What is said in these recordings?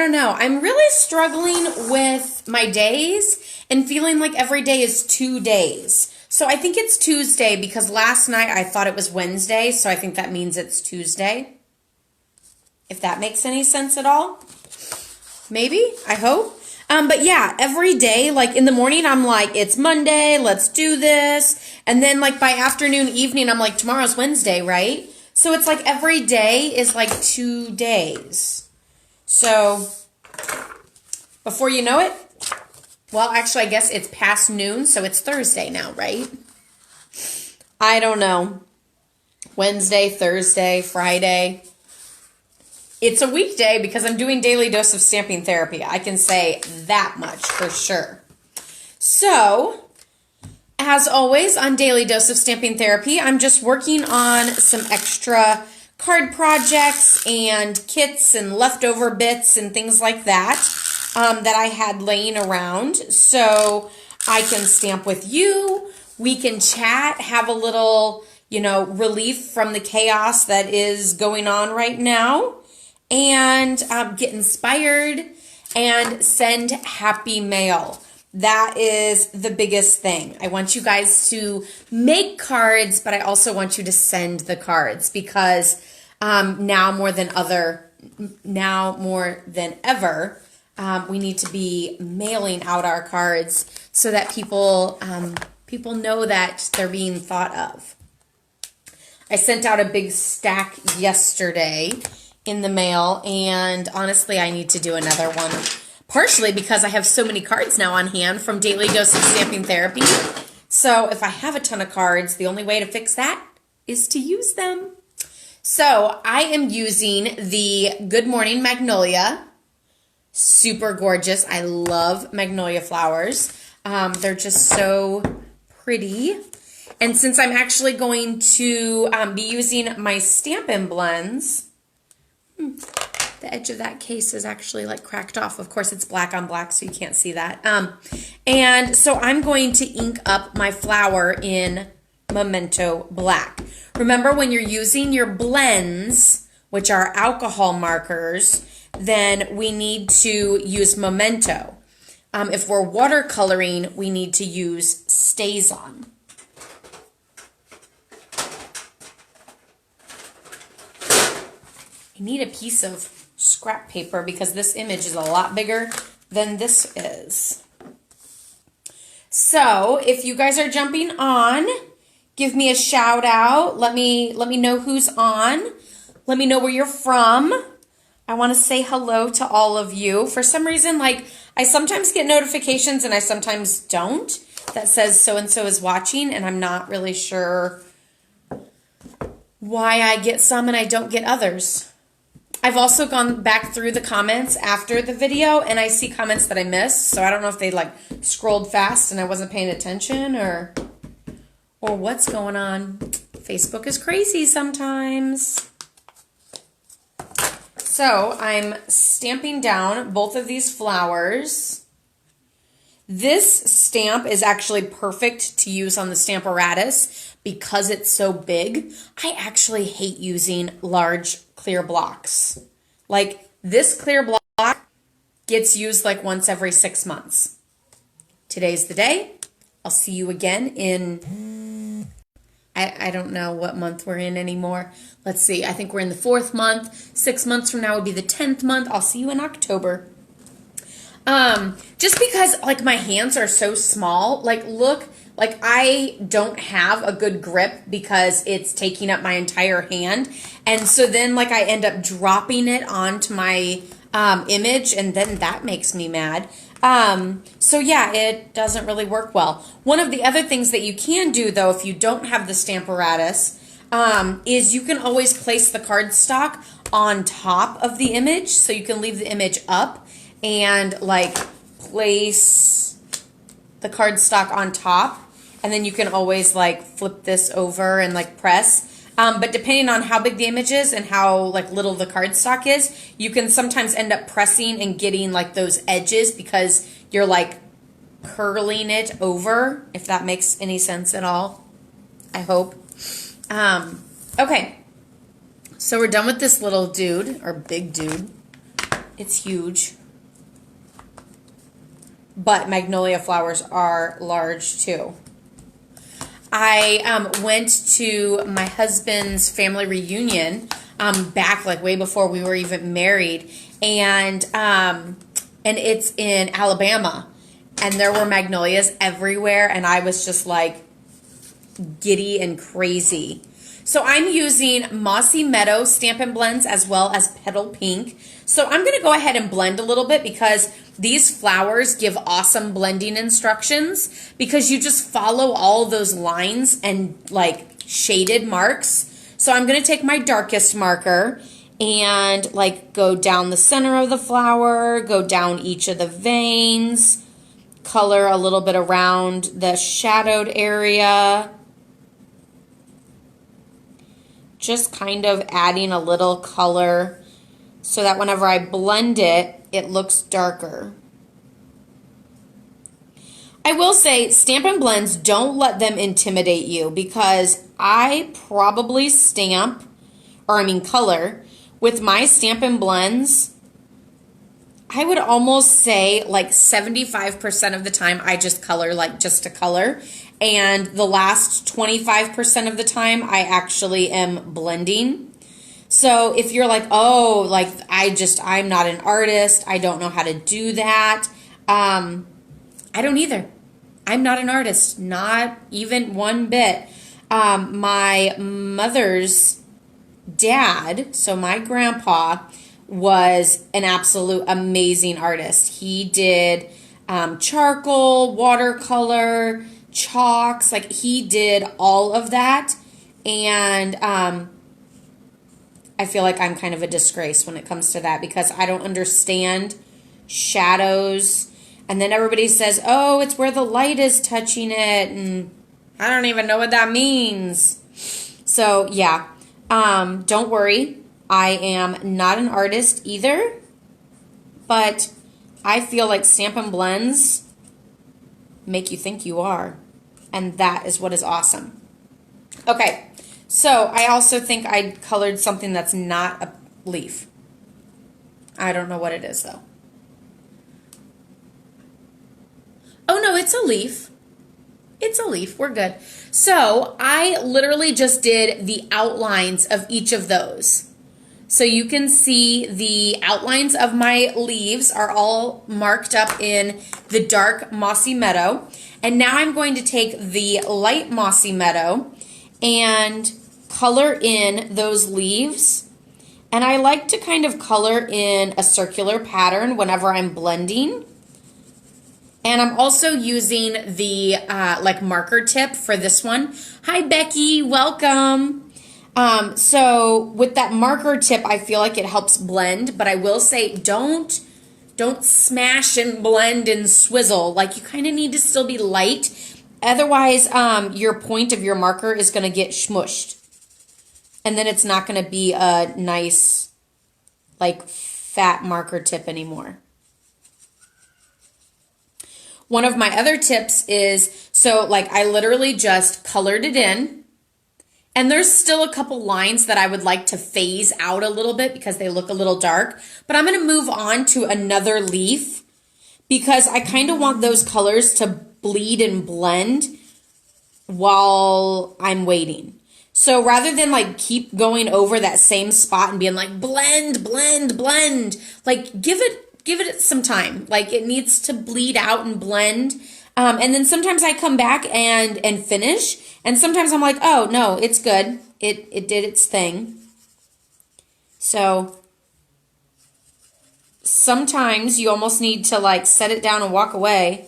don't know. I'm really struggling with my days and feeling like every day is 2 days. So I think it's Tuesday because last night I thought it was Wednesday, so I think that means it's Tuesday. If that makes any sense at all. Maybe, I hope. But yeah, every day, like in the morning, I'm like, it's Monday, let's do this. And then like by afternoon, evening, I'm like, tomorrow's Wednesday, right? So it's like every day is like 2 days. So before you know it, well, actually, I guess it's past noon, so it's Thursday now, right? I don't know. Wednesday, Thursday, Friday. It's a weekday because I'm doing daily dose of stamping therapy. I can say that much for sure. So, as always on Daily Dose of Stamping Therapy, I'm just working on some extra card projects and kits and leftover bits and things like that that I had laying around. So I can stamp with you. We can chat, have a little, relief from the chaos that is going on right now. And get inspired and send happy mail. That is the biggest thing. I want you guys to make cards, but I also want you to send the cards because now more than ever, we need to be mailing out our cards so that people know that they're being thought of. I sent out a big stack yesterday in the mail, and honestly, I need to do another one. Partially because I have so many cards now on hand from Daily Dose of Stamping Therapy. So if I have a ton of cards, the only way to fix that is to use them. So I am using the Good Morning Magnolia. Super gorgeous. I love magnolia flowers. They're just so pretty. And since I'm actually going to be using my Stampin' blends, the edge of that case is actually like cracked off. Of course, it's black on black, so you can't see that. And so I'm going to ink up my flower in Memento Black. Remember, when you're using your blends, which are alcohol markers, then we need to use Memento. If we're watercoloring, we need to use StazOn. I need a piece of scrap paper because this image is a lot bigger than this is. So if you guys are jumping on, give me a shout out. Let me know who's on. Let me know where you're from. I want to say hello to all of you. For some reason, I sometimes get notifications and I sometimes don't that says so-and-so is watching, and I'm not really sure why I get some and I don't get others. I've also gone back through the comments after the video, and I see comments that I missed, so I don't know if they scrolled fast and I wasn't paying attention or what's going on. Facebook is crazy sometimes. So I'm stamping down both of these flowers. This stamp is actually perfect to use on the Stamparatus because it's so big. I actually hate using large clear blocks. Like this clear block gets used once every 6 months. Today's the day. I'll see you again in, I don't know what month we're in anymore. Let's see. I think we're in the 4th month. 6 months from now would be the 10th month. I'll see you in October. Just because my hands are so small, look, I don't have a good grip because it's taking up my entire hand. And so then I end up dropping it onto my image, and then that makes me mad. So yeah, it doesn't really work well. One of the other things that you can do though, if you don't have the Stamparatus, is you can always place the cardstock on top of the image. So you can leave the image up and place the cardstock on top, and then you can always flip this over and press. But depending on how big the image is and how little the cardstock is, you can sometimes end up pressing and getting those edges because you're curling it over, if that makes any sense at all. I hope. Okay, so we're done with this little dude, or big dude. It's huge. But magnolia flowers are large too. I went to my husband's family reunion back like way before we were even married, and it's in Alabama, and there were magnolias everywhere, and I was just like giddy and crazy. So I'm using Mossy Meadow Stampin' Blends as well as Petal Pink. So I'm going to go ahead and blend a little bit because these flowers give awesome blending instructions because you just follow all those lines and like shaded marks. So I'm going to take my darkest marker and like go down the center of the flower, go down each of the veins, color a little bit around the shadowed area. Just kind of adding a little color so that whenever I blend it, it looks darker. I will say Stampin' Blends, don't let them intimidate you because I probably color with my Stampin' Blends. I would almost say like 75% of the time I just color like just to color. And the last 25% of the time, I actually am blending. So if you're like, oh, like I'm not an artist, I don't know how to do that. I don't either. I'm not an artist, not even one bit. My mother's dad, so my grandpa, was an absolute amazing artist. He did charcoal, watercolor, chalks, like he did all of that, and I feel like I'm kind of a disgrace when it comes to that because I don't understand shadows, and then everybody says, oh, it's where the light is touching it, and I don't even know what that means. So yeah, don't worry, I am not an artist either, but I feel like Stampin' Blends make you think you are. And that is what is awesome. Okay, so I also think I colored something that's not a leaf. I don't know what it is though. Oh no, it's a leaf. It's a leaf, we're good. So I literally just did the outlines of each of those. So you can see the outlines of my leaves are all marked up in the dark Mossy Meadow. And now I'm going to take the light Mossy Meadow and color in those leaves. And I like to kind of color in a circular pattern whenever I'm blending. And I'm also using the like marker tip for this one. Hi Becky, welcome. So with that marker tip, I feel like it helps blend, but I will say don't smash and blend and swizzle. Like you kind of need to still be light. Otherwise, your point of your marker is going to get smushed. And then it's not going to be a nice, like, fat marker tip anymore. One of my other tips is, so like I literally just colored it in. And there's still a couple lines that I would like to phase out a little bit because they look a little dark. But I'm going to move on to another leaf because I kind of want those colors to bleed and blend while I'm waiting. So rather than like keep going over that same spot and being like blend, blend, blend, like give it some time. Like it needs to bleed out and blend. And then sometimes I come back and finish. And sometimes I'm like, oh, no, it's good. It did its thing. So sometimes you almost need to like set it down and walk away,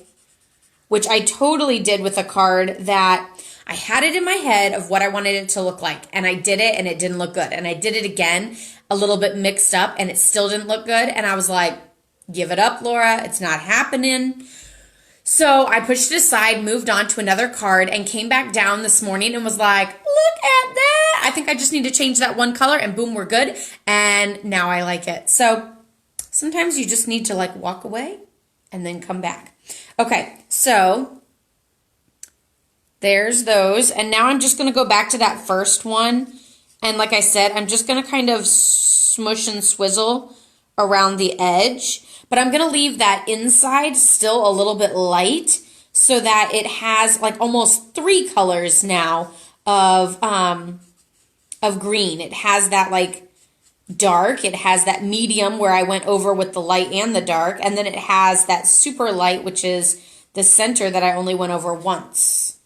which I totally did with a card that I had it in my head of what I wanted it to look like. And I did it and it didn't look good. And I did it again, a little bit mixed up, and it still didn't look good. And I was like, give it up, Laura. It's not happening. So I pushed it aside, moved on to another card, and came back down this morning and was like, look at that. I think I just need to change that one color, and boom, we're good. And now I like it. So sometimes you just need to like walk away and then come back. Okay, so there's those. And now I'm just going to go back to that first one. And like I said, I'm just going to kind of smush and swizzle around the edge, but I'm going to leave that inside still a little bit light so that it has like almost 3 colors now of green. It has that like dark, it has that medium where I went over with the light and the dark, and then it has that super light, which is the center that I only went over once.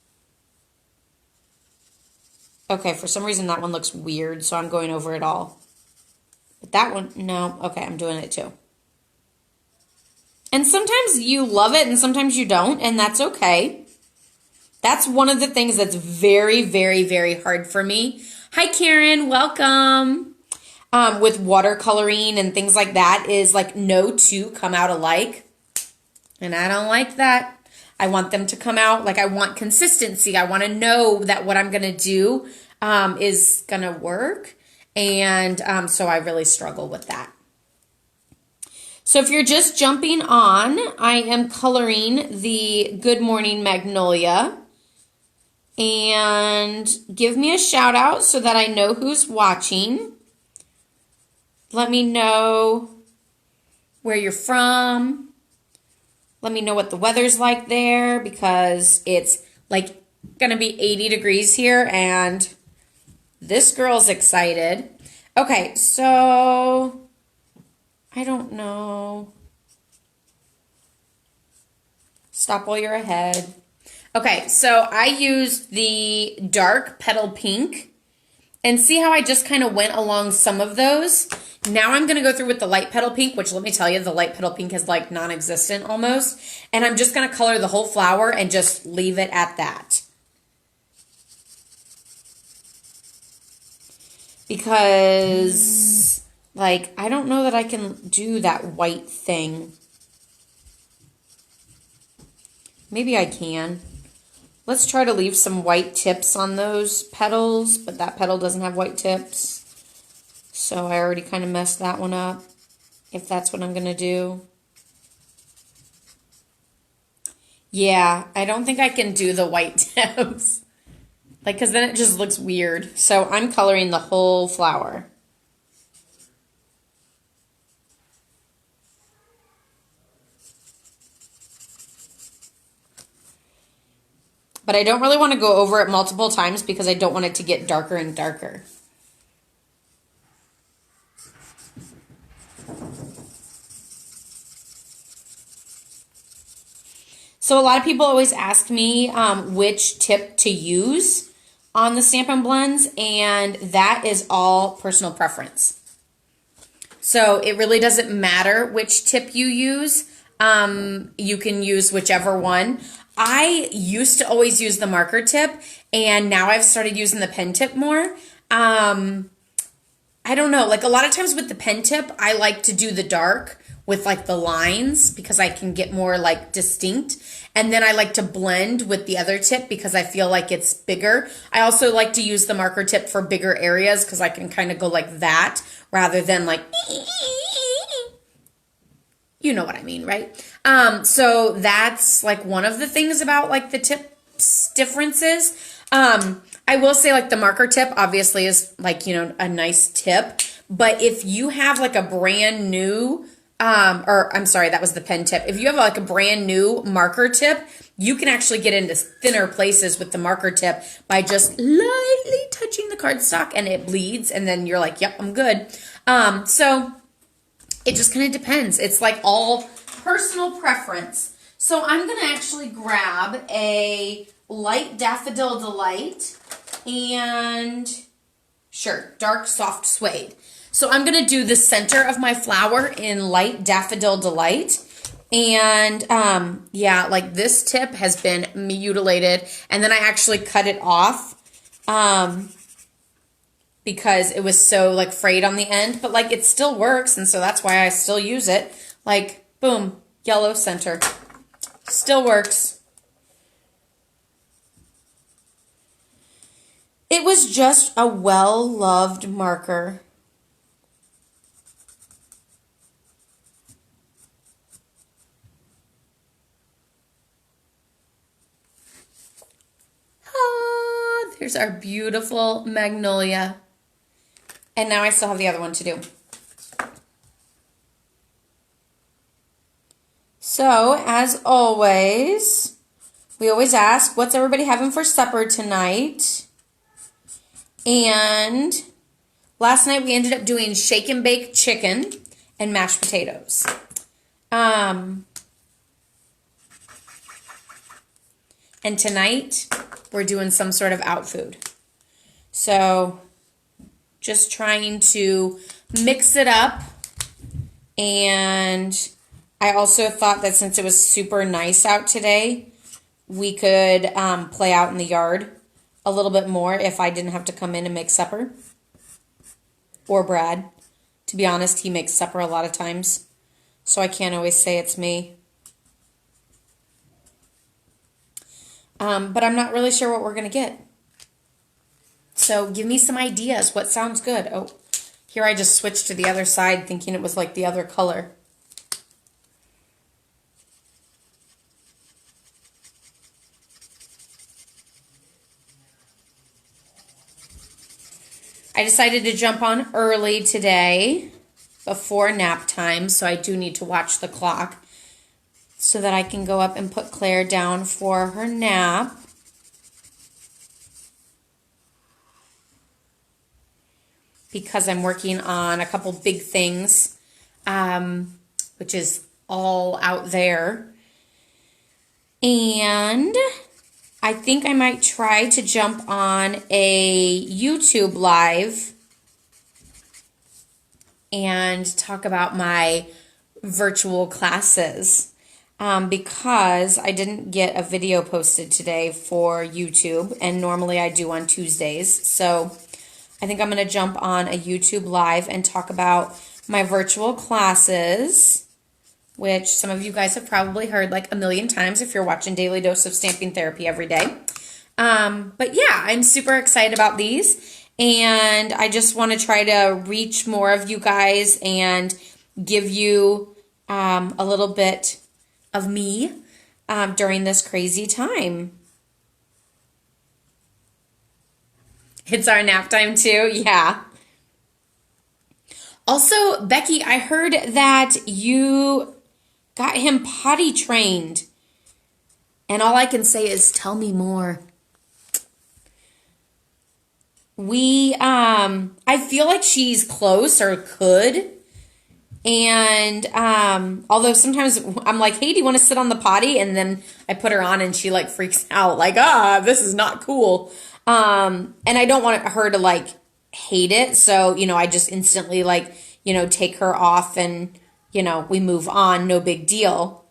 Okay, for some reason that one looks weird, so I'm going over it all. But that one, no, okay, I'm doing it too. And sometimes you love it and sometimes you don't, and that's okay. That's one of the things that's very, very, very hard for me. Hi, Karen, welcome. With watercoloring and things like that is like no two come out alike. And I don't like that. I want them to come out, like I want consistency. I want to know that what I'm going to do is going to work. And so I really struggle with that. So if you're just jumping on, I am coloring the Good Morning Magnolia. And give me a shout out so that I know who's watching. Let me know where you're from. Let me know what the weather's like there because it's like gonna be 80 degrees here and this girl's excited. Okay, so I don't know. Stop while you're ahead. Okay, so I used the dark petal pink and see how I just kind of went along some of those. Now I'm going to go through with the light petal pink, which let me tell you, the light petal pink is like non-existent almost. And I'm just going to color the whole flower and just leave it at that. Because, like, I don't know that I can do that white thing. Maybe I can. Let's try to leave some white tips on those petals, but that petal doesn't have white tips. So I already kind of messed that one up, if that's what I'm going to do. Yeah, I don't think I can do the white tips. Like, because then it just looks weird. So I'm coloring the whole flower. But I don't really want to go over it multiple times because I don't want it to get darker and darker. So a lot of people always ask me which tip to use on the Stampin' Blends, and that is all personal preference. So it really doesn't matter which tip you use. You can use whichever one. I used to always use the marker tip, and now I've started using the pen tip more. I don't know, like a lot of times with the pen tip, I like to do the dark with like the lines because I can get more like distinct. And then I like to blend with the other tip because I feel like it's bigger. I also like to use the marker tip for bigger areas because I can kind of go like that rather than like, you know what I mean, right? So that's like one of the things about like the tips differences. I will say like the marker tip obviously is like, you know, a nice tip, but if you have like a brand new, or I'm sorry, that was the pen tip. If you have like a brand new marker tip, you can actually get into thinner places with the marker tip by just lightly touching the cardstock and it bleeds and then you're like, yep, I'm good. So it just kind of depends. It's like all personal preference. So I'm going to actually grab a light Daffodil Delight and sure, dark soft suede. So I'm going to do the center of my flower in light Daffodil Delight. And yeah, like this tip has been mutilated. And then I actually cut it off because it was so like frayed on the end. But like it still works. And so that's why I still use it. Like, boom, yellow center. Still works. It was just a well-loved marker. Ah, there's our beautiful magnolia. And now I still have the other one to do. So, as always, we always ask, what's everybody having for supper tonight? And last night we ended up doing shake and bake chicken and mashed potatoes. And tonight we're doing some sort of out food. So just trying to mix it up. And I also thought that since it was super nice out today, we could play out in the yard a little bit more if I didn't have to come in and make supper. Or Brad. To be honest, he makes supper a lot of times, so I can't always say it's me. But I'm not really sure what we're going to get. So give me some ideas. What sounds good? Oh, here I just switched to the other side thinking it was like the other color. I decided to jump on early today before nap time, so I do need to watch the clock so that I can go up and put Claire down for her nap. Because I'm working on a couple big things, which is all out there. And I think I might try to jump on a YouTube live and talk about my virtual classes because I didn't get a video posted today for YouTube, and normally I do on Tuesdays. So I think I'm going to jump on a YouTube live and talk about my virtual classes, which some of you guys have probably heard like a million times if you're watching Daily Dose of Stamping Therapy every day. But yeah, I'm super excited about these, and I just want to try to reach more of you guys and give you a little bit of me during this crazy time. It's our nap time too, yeah. Also, Becky, I heard that you got him potty trained. And all I can say is tell me more. I feel like she's close or could. And although sometimes I'm like, hey, do you want to sit on the potty? And then I put her on and she like freaks out like, this is not cool. And I don't want her to like hate it. So, I just instantly like, take her off and, we move on, no big deal.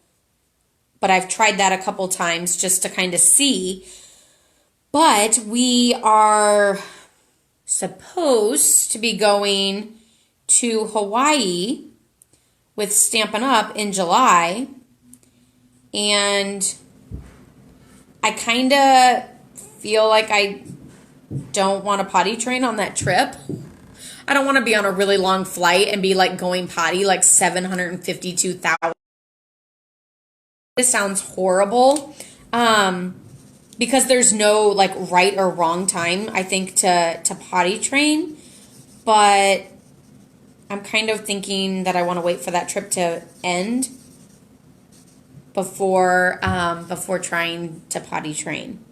But I've tried that a couple times just to kind of see. But we are supposed to be going to Hawaii with Stampin' Up! In July. And I kind of feel like I don't want to potty train on that trip. I don't want to be on a really long flight and be like going potty like 752,000. This sounds horrible. Because there's no like right or wrong time, I think, to potty train. But I'm kind of thinking that I want to wait for that trip to end before trying to potty train.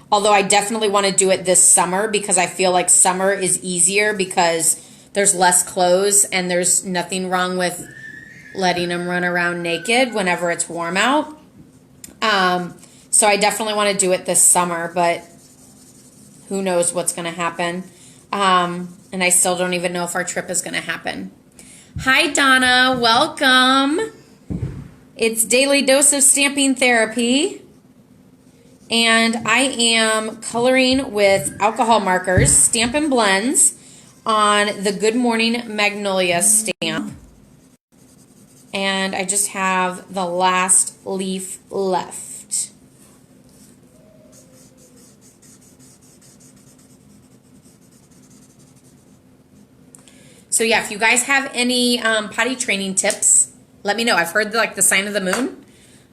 Although I definitely want to do it this summer because I feel like summer is easier because there's less clothes and there's nothing wrong with letting them run around naked whenever it's warm out. So I definitely want to do it this summer, but who knows what's going to happen. And I still don't even know if our trip is going to happen. Hi, Donna. Welcome. It's Daily Dose of Stamping Therapy. And I am coloring with alcohol markers, Stampin' Blends, on the Good Morning Magnolia stamp. And I just have the last leaf left. So yeah, if you guys have any potty training tips, let me know. I've heard like the sign of the moon.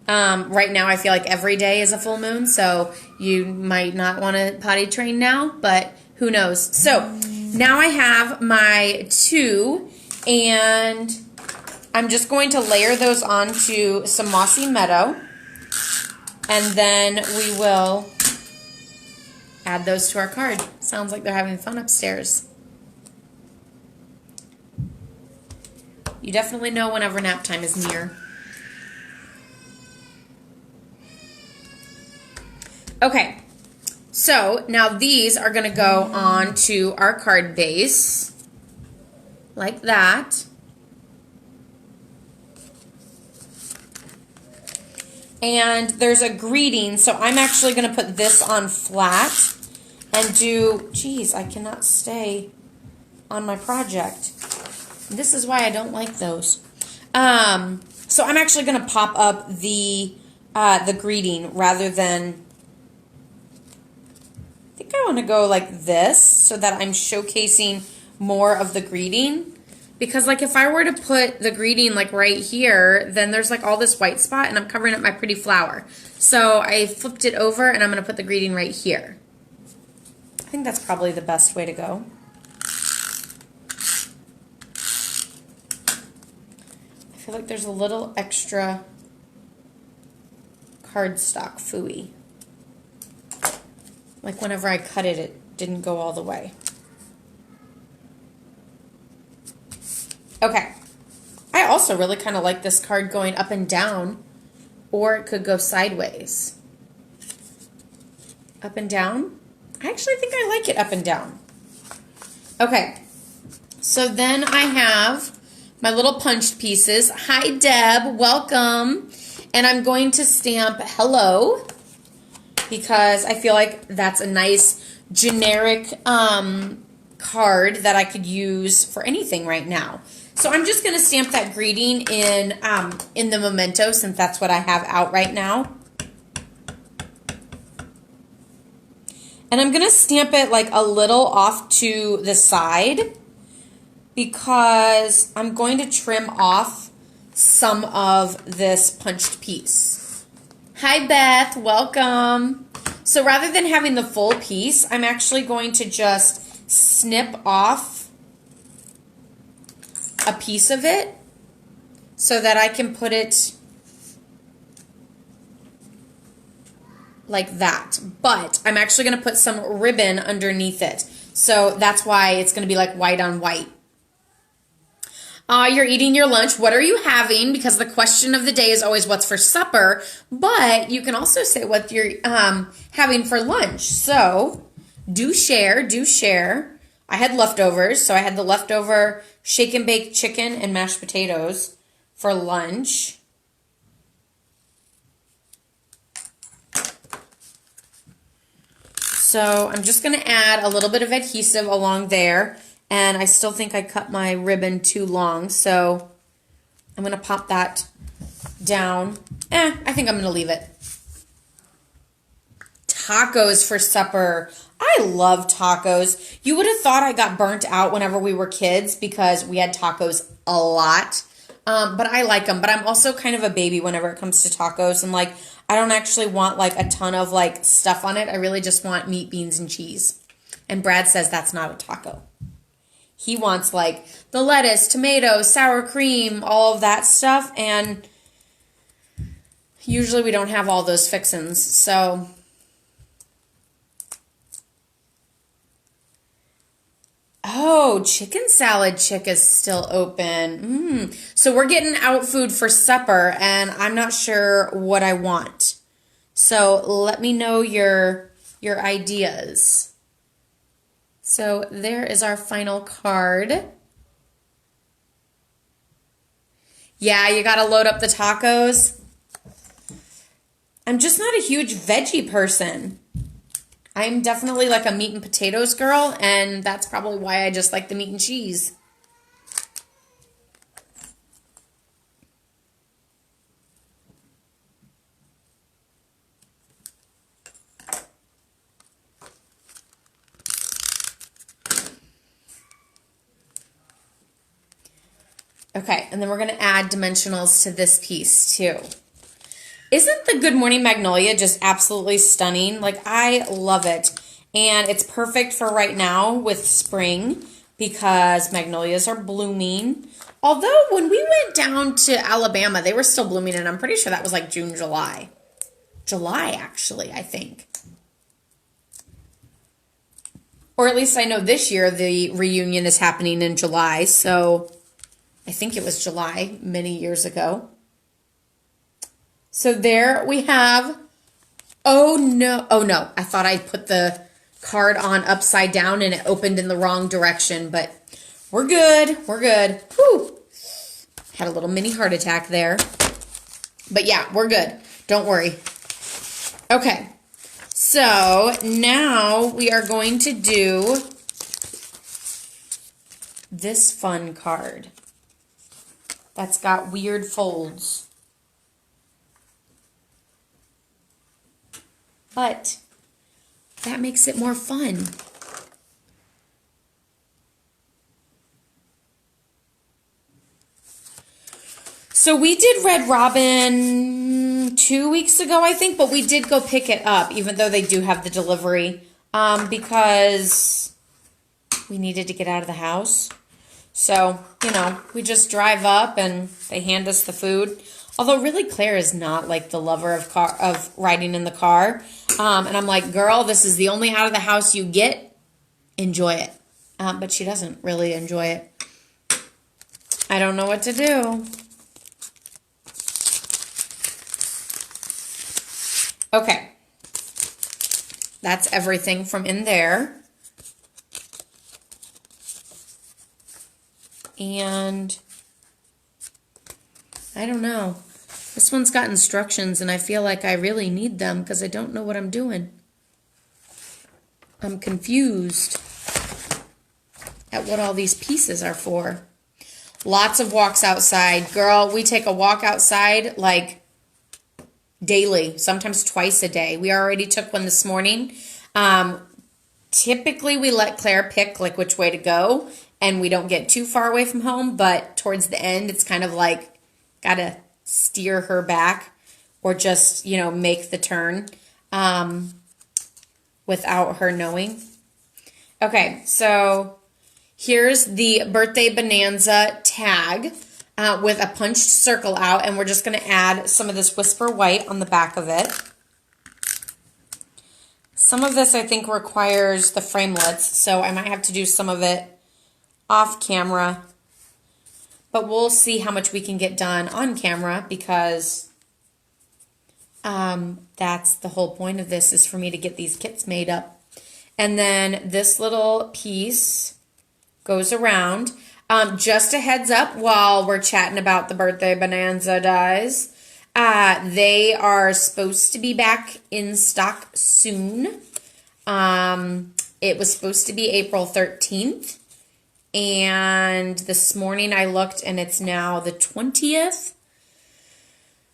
Right now I feel like every day is a full moon, so you might not want to potty train now, but who knows. So now I have my 2, and I'm just going to layer those onto some Mossy Meadow, and then we will add those to our card. Sounds like they're having fun upstairs. You definitely know whenever nap time is near. Okay, so now these are going to go on to our card base, like that. And there's a greeting, so I'm actually going to put this on flat and do, geez, I cannot stay on my project. This is why I don't like those. So I'm actually going to pop up the greeting rather than, I think I want to go like this so that I'm showcasing more of the greeting. Because like if I were to put the greeting like right here, then there's like all this white spot and I'm covering up my pretty flower. So I flipped it over and I'm going to put the greeting right here. I think that's probably the best way to go. I feel like there's a little extra cardstock phooey. Like whenever I cut it, it didn't go all the way. Okay, I also really kind of like this card going up and down, or it could go sideways. Up and down? I actually think I like it up and down. Okay, so then I have my little punched pieces. Hi, Deb, welcome. And I'm going to stamp hello because I feel like that's a nice generic card that I could use for anything right now. So I'm just going to stamp that greeting in the memento since that's what I have out right now. And I'm going to stamp it like a little off to the side because I'm going to trim off some of this punched piece. Hi, Beth. Welcome. So rather than having the full piece, I'm actually going to just snip off a piece of it so that I can put it like that. But I'm actually going to put some ribbon underneath it. So that's why it's going to be like white on white. You're eating your lunch. What are you having? Because the question of the day is always what's for supper. But you can also say what you're having for lunch. So do share, do share. I had leftovers, so I had the leftover shake and bake chicken and mashed potatoes for lunch. So I'm just going to add a little bit of adhesive along there, and I still think I cut my ribbon too long, so I'm going to pop that down. I think I'm going to leave it. Tacos for supper. I love tacos. You would have thought I got burnt out whenever we were kids because we had tacos a lot. But I like them. But I'm also kind of a baby whenever it comes to tacos. And like, I don't actually want like a ton of like stuff on it. I really just want meat, beans, and cheese. And Brad says that's not a taco. He wants like the lettuce, tomato, sour cream, all of that stuff. And usually we don't have all those fixins. So oh, chicken salad chick is still open. So we're getting out food for supper, and I'm not sure what I want. So let me know your ideas. So there is our final card. Yeah, you got to load up the tacos. I'm just not a huge veggie person. I'm definitely like a meat and potatoes girl, and that's probably why I just like the meat and cheese. Okay, and then we're going to add dimensionals to this piece too. Isn't the Good Morning Magnolia just absolutely stunning? Like, I love it. And it's perfect for right now with spring because magnolias are blooming. Although when we went down to Alabama, they were still blooming, and I'm pretty sure that was like June, July. July, actually, I think. Or at least I know this year the reunion is happening in July, so I think it was July many years ago. So there we have, oh no, I thought I put the card on upside down and it opened in the wrong direction, but we're good, we're good. Whew. Had a little mini heart attack there. But yeah, we're good, don't worry. Okay, so now we are going to do this fun card that's got weird folds. But that makes it more fun. So we did Red Robin 2 weeks ago, I think, but we did go pick it up, even though they do have the delivery, because we needed to get out of the house. So, you know, we just drive up and they hand us the food. Although really Claire is not like the lover of riding in the car. And I'm like, girl, this is the only out of the house you get. Enjoy it. But she doesn't really enjoy it. I don't know what to do. Okay. That's everything from in there. And I don't know. This one's got instructions, and I feel like I really need them because I don't know what I'm doing. I'm confused at what all these pieces are for. Lots of walks outside. Girl, we take a walk outside like daily, sometimes twice a day. We already took one this morning. Typically, we let Claire pick like which way to go, and we don't get too far away from home, but towards the end, it's kind of like gotta steer her back or just, you know, make the turn without her knowing. Okay, so here's the Birthday Bonanza tag with a punched circle out, and we're just going to add some of this Whisper White on the back of it. Some of this I think requires the framelits, so I might have to do some of it off camera. But we'll see how much we can get done on camera because that's the whole point of this, is for me to get these kits made up. And then this little piece goes around. Just a heads up while we're chatting about the Birthday Bonanza dies. They are supposed to be back in stock soon. It was supposed to be April 13th. And this morning I looked and it's now the 20th.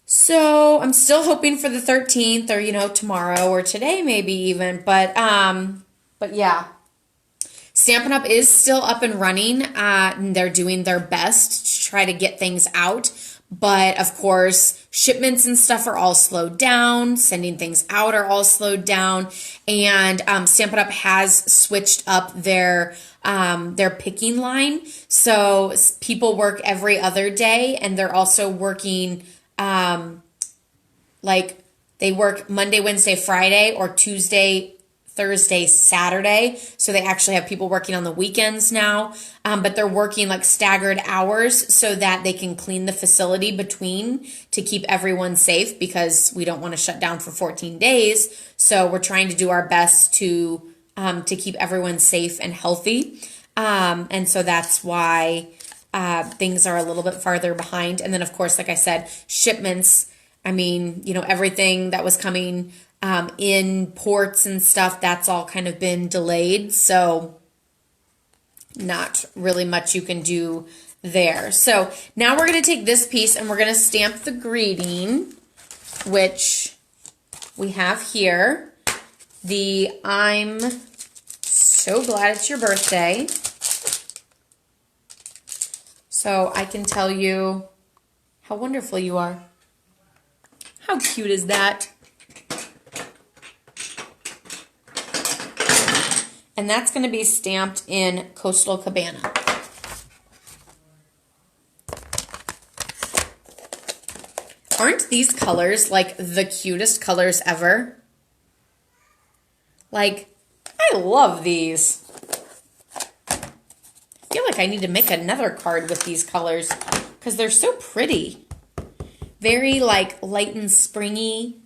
So I'm still hoping for the 13th, or, you know, tomorrow or today maybe even. But yeah. Stampin' Up! Is still up and running. And they're doing their best to try to get things out. But, of course, shipments and stuff are all slowed down. Sending things out are all slowed down. And Stampin' Up! Has switched up their picking line. So people work every other day, and they're also working, like they work Monday, Wednesday, Friday, or Tuesday, Thursday, Saturday. So they actually have people working on the weekends now, but they're working like staggered hours so that they can clean the facility between to keep everyone safe, because we don't want to shut down for 14 days. So we're trying to do our best to keep everyone safe and healthy. And so that's why things are a little bit farther behind. And then, of course, like I said, shipments, I mean, you know, everything that was coming in ports and stuff, that's all kind of been delayed. So not really much you can do there. So now we're going to take this piece and we're going to stamp the greeting, which we have here. The I'm so glad it's your birthday. So I can tell you how wonderful you are. How cute is that? And that's going to be stamped in Coastal Cabana. Aren't these colors like the cutest colors ever? Like, I love these. I feel like I need to make another card with these colors because they're so pretty. Very like light and springy.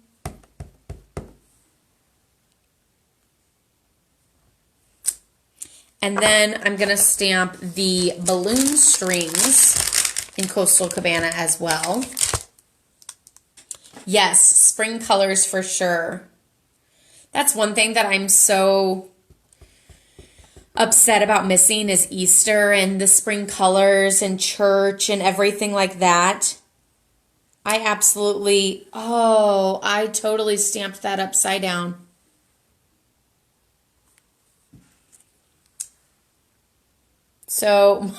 And then I'm going to stamp the balloon strings in Coastal Cabana as well. Yes, spring colors for sure. That's one thing that I'm so upset about missing is Easter and the spring colors and church and everything like that. I absolutely, oh, I totally stamped that upside down. So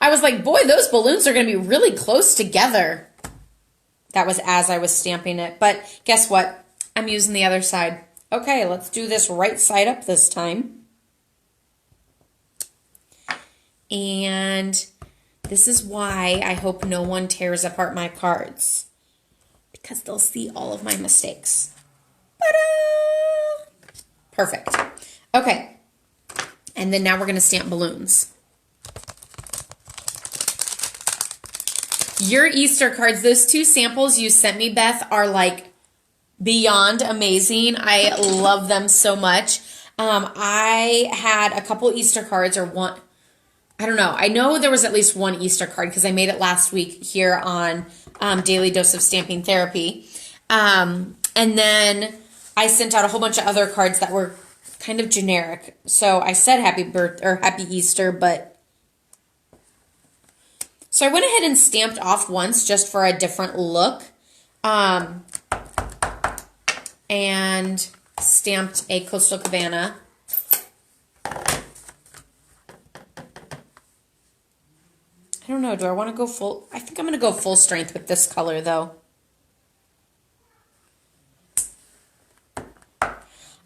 I was like, boy, those balloons are going to be really close together. That was as I was stamping it. But guess what? I'm using the other side. Okay, let's do this right side up this time. And this is why I hope no one tears apart my cards. Because they'll see all of my mistakes. Ta-da! Perfect. Okay. And then now we're going to stamp balloons. Your Easter cards, those two samples you sent me, Beth, are like beyond amazing. I love them so much. I had a couple Easter cards or one, I don't know. I know there was at least one Easter card because I made it last week here on Daily Dose of Stamping Therapy. And then I sent out a whole bunch of other cards that were kind of generic. So I said happy Easter, but so I went ahead and stamped off once just for a different look. And stamped a Coastal Cabana. I don't know. Do I want to go full? I think I'm going to go full strength with this color, though.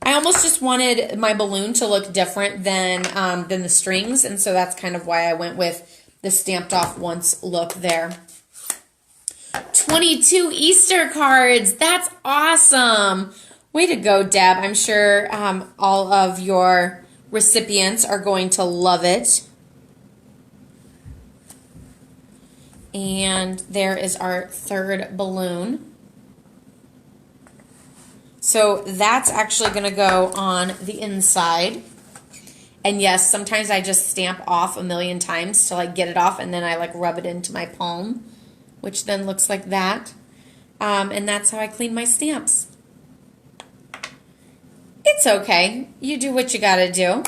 I almost just wanted my balloon to look different than the strings, and so that's kind of why I went with the stamped off once look there. 22 Easter cards. That's awesome. Way to go, Deb. I'm sure all of your recipients are going to love it. And there is our third balloon. So that's actually going to go on the inside. And yes, sometimes I just stamp off a million times to like get it off, and then I like rub it into my palm, which then looks like that. And that's how I clean my stamps. It's okay. You do what you gotta do.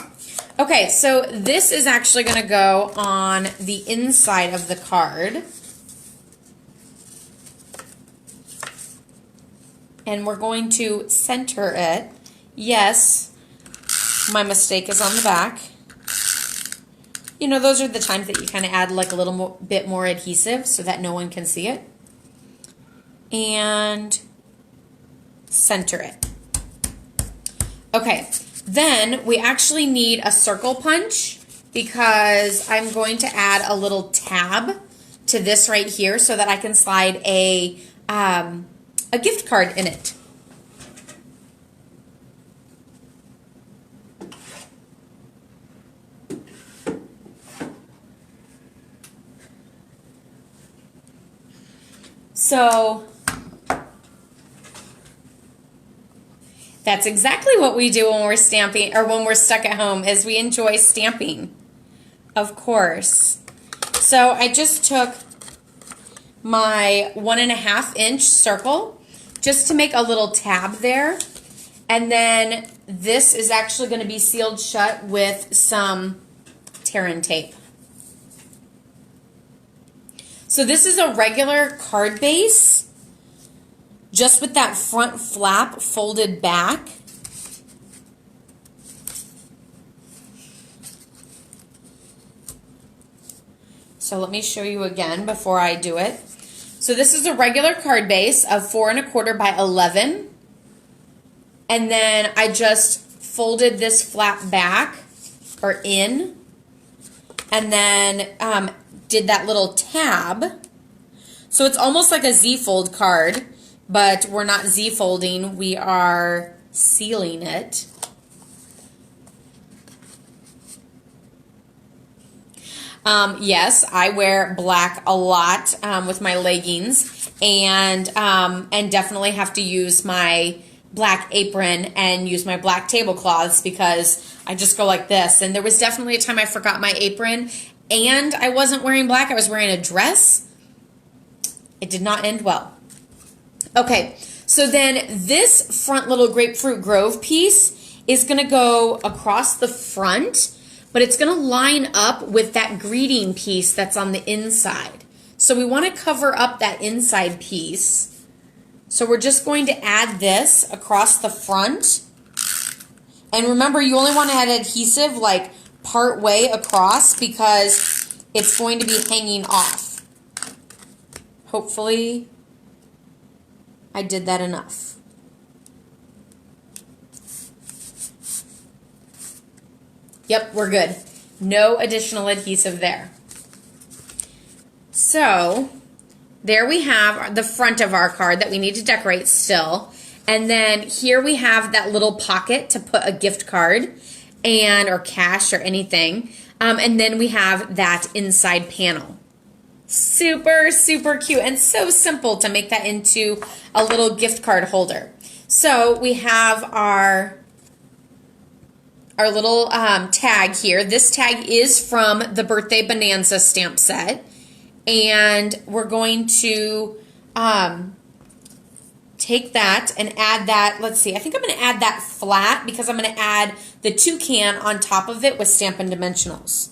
Okay, so this is actually gonna go on the inside of the card. And we're going to center it. Yes, my mistake is on the back. You know, those are the times that you kind of add like a little bit more adhesive so that no one can see it. And center it. Okay, then we actually need a circle punch because I'm going to add a little tab to this right here so that I can slide a gift card in it. So that's exactly what we do when we're stamping, or when we're stuck at home, is we enjoy stamping, of course. So I just took my 1.5 inch circle just to make a little tab there. And then this is actually going to be sealed shut with some tear-in tape. So this is a regular card base, just with that front flap folded back. So let me show you again before I do it. So this is a regular card base of 4¼ by 11. And then I just folded this flap back, or in, and then did that little tab. So it's almost like a Z-fold card, but we're not Z-folding, we are sealing it. Yes, I wear black a lot with my leggings, and definitely have to use my black apron and use my black tablecloths because I just go like this. And there was definitely a time I forgot my apron, and I wasn't wearing black, I was wearing a dress. It did not end well. Okay, so then this front little Grapefruit Grove piece is going to go across the front, but it's going to line up with that greeting piece that's on the inside. So we want to cover up that inside piece. So we're just going to add this across the front. And remember, you only want to add adhesive like part way across because it's going to be hanging off. Hopefully I did that enough. Yep, we're good. No additional adhesive there. So there we have the front of our card that we need to decorate still. And then here we have that little pocket to put a gift card and or cash or anything. And then we have that inside panel. Super, super cute and so simple to make that into a little gift card holder. So we have our little tag here. This tag is from the Birthday Bonanza stamp set. And we're going to take that and add that. Let's see, I think I'm going to add that flat because I'm going to add the toucan on top of it with Stampin' Dimensionals.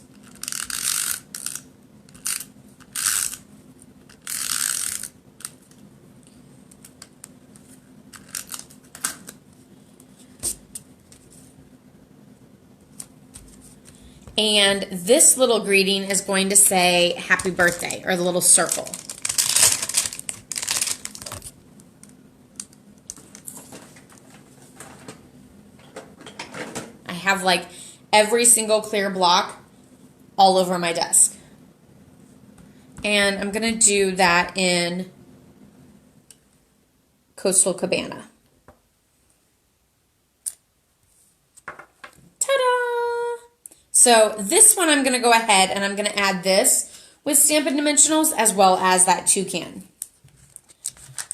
And this little greeting is going to say happy birthday, or the little circle. I have like every single clear block all over my desk. And I'm going to do that in Coastal Cabana. So this one I'm going to go ahead and I'm going to add this with Stampin' Dimensionals as well as that toucan.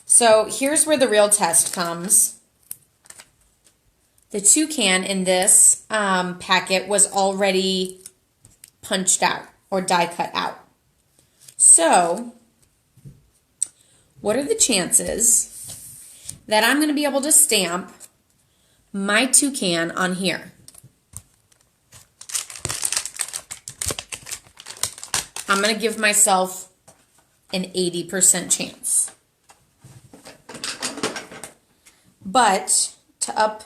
So here's where the real test comes. The toucan in this packet was already punched out or die cut out. So what are the chances that I'm going to be able to stamp my toucan on here? I'm going to give myself an 80% chance. But to up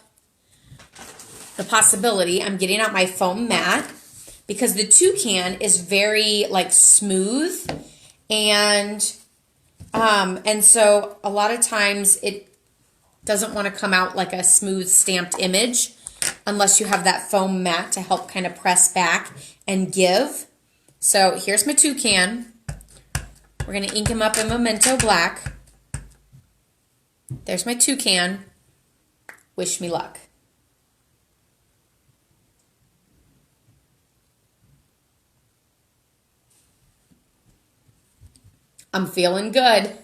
the possibility, I'm getting out my foam mat because the toucan is very like smooth and so a lot of times it doesn't want to come out like a smooth stamped image unless you have that foam mat to help kind of press back and give. So here's my toucan. We're going to ink him up in Memento Black. There's my toucan. Wish me luck. I'm feeling good.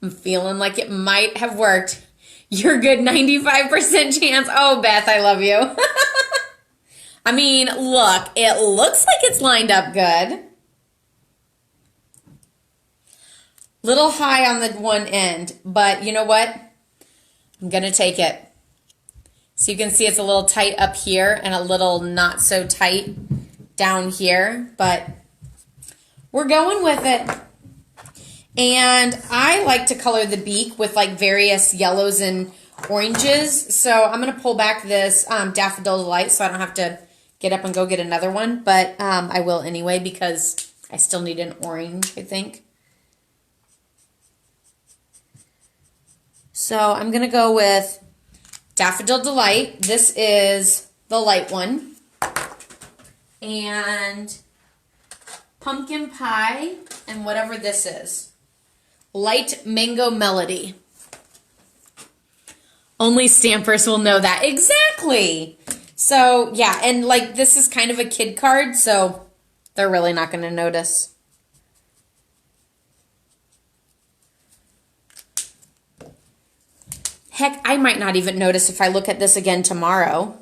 I'm feeling like it might have worked. You're good, 95% chance. Oh, Beth, I love you. I mean, look, it looks like it's lined up good. Little high on the one end, but you know what? I'm going to take it. So you can see it's a little tight up here and a little not so tight down here, but we're going with it. And I like to color the beak with like various yellows and oranges. So I'm going to pull back this Daffodil Delight so I don't have to get up and go get another one, but I will anyway because I still need an orange, I think. So I'm going to go with Daffodil Delight. This is the light one. And Pumpkin Pie and whatever this is. Light Mango Melody. Only stampers will know that. Exactly. So, yeah, and like this is kind of a kid card, so they're really not going to notice. Heck, I might not even notice if I look at this again tomorrow.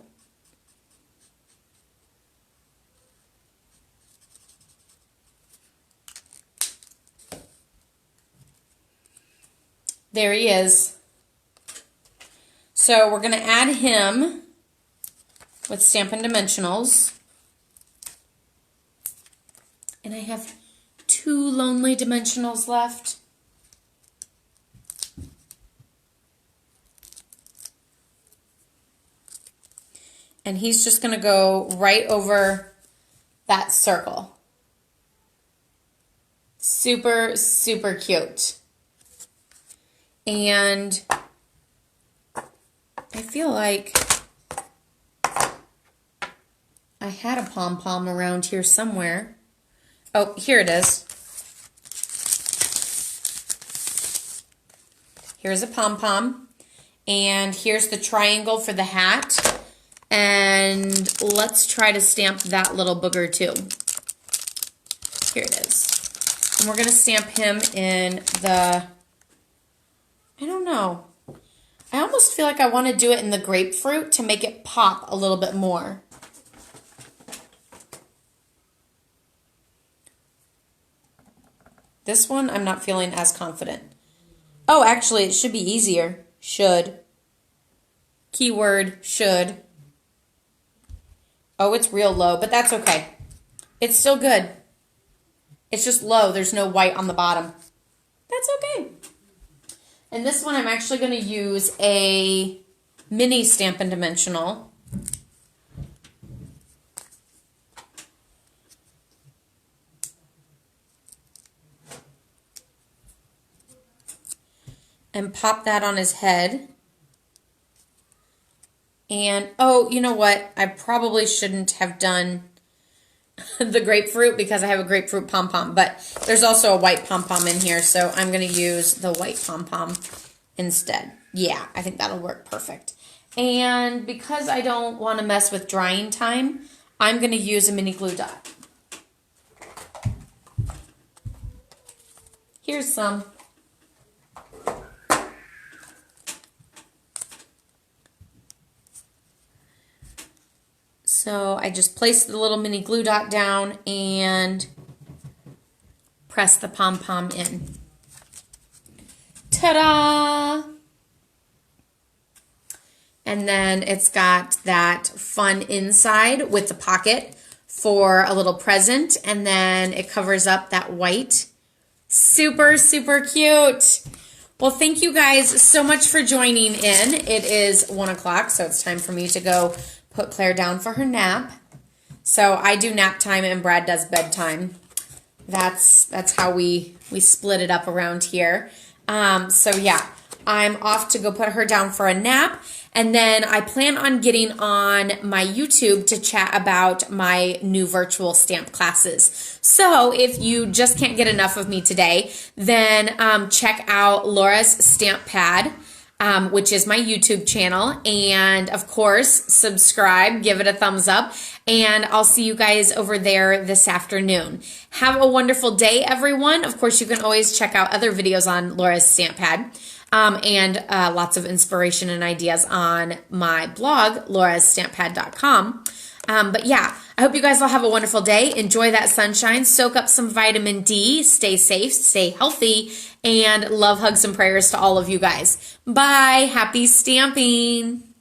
There he is. So we're going to add him with Stampin' Dimensionals. And I have 2 lonely dimensionals left. And he's just going to go right over that circle. Super, super cute. And I feel like I had a pom-pom around here somewhere. Oh, here it is. Here's a pom-pom. And here's the triangle for the hat. And let's try to stamp that little booger too. Here it is. And we're going to stamp him in the, I don't know. I almost feel like I want to do it in the grapefruit to make it pop a little bit more. This one, I'm not feeling as confident. Oh, actually, it should be easier. Should. Keyword, should. Oh, it's real low, but that's okay. It's still good. It's just low. There's no white on the bottom. That's okay. And this one, I'm actually going to use a mini Stampin' Dimensional. And pop that on his head. And, oh, you know what? I probably shouldn't have done the grapefruit because I have a grapefruit pom-pom. But there's also a white pom-pom in here, so I'm going to use the white pom-pom instead. Yeah, I think that'll work perfect. And because I don't want to mess with drying time, I'm going to use a mini glue dot. Here's some. So I just placed the little mini glue dot down and press the pom-pom in. Ta-da! And then it's got that fun inside with the pocket for a little present. And then it covers up that white. Super, super cute. Well, thank you guys so much for joining in. It is 1 o'clock, so it's time for me to go put Claire down for her nap. So I do nap time and Brad does bedtime. That's how we split it up around here. So yeah, I'm off to go put her down for a nap. And then I plan on getting on my YouTube to chat about my new virtual stamp classes. So if you just can't get enough of me today, then check out Laura's Stamp Pad, which is my YouTube channel. And of course, subscribe, give it a thumbs up, and I'll see you guys over there this afternoon. Have a wonderful day, everyone. Of course, you can always check out other videos on Laura's Stamp Pad. And lots of inspiration and ideas on my blog, laurastamppad.com. But yeah, I hope you guys all have a wonderful day. Enjoy that sunshine. Soak up some vitamin D. Stay safe, stay healthy, and love, hugs, and prayers to all of you guys. Bye. Happy stamping.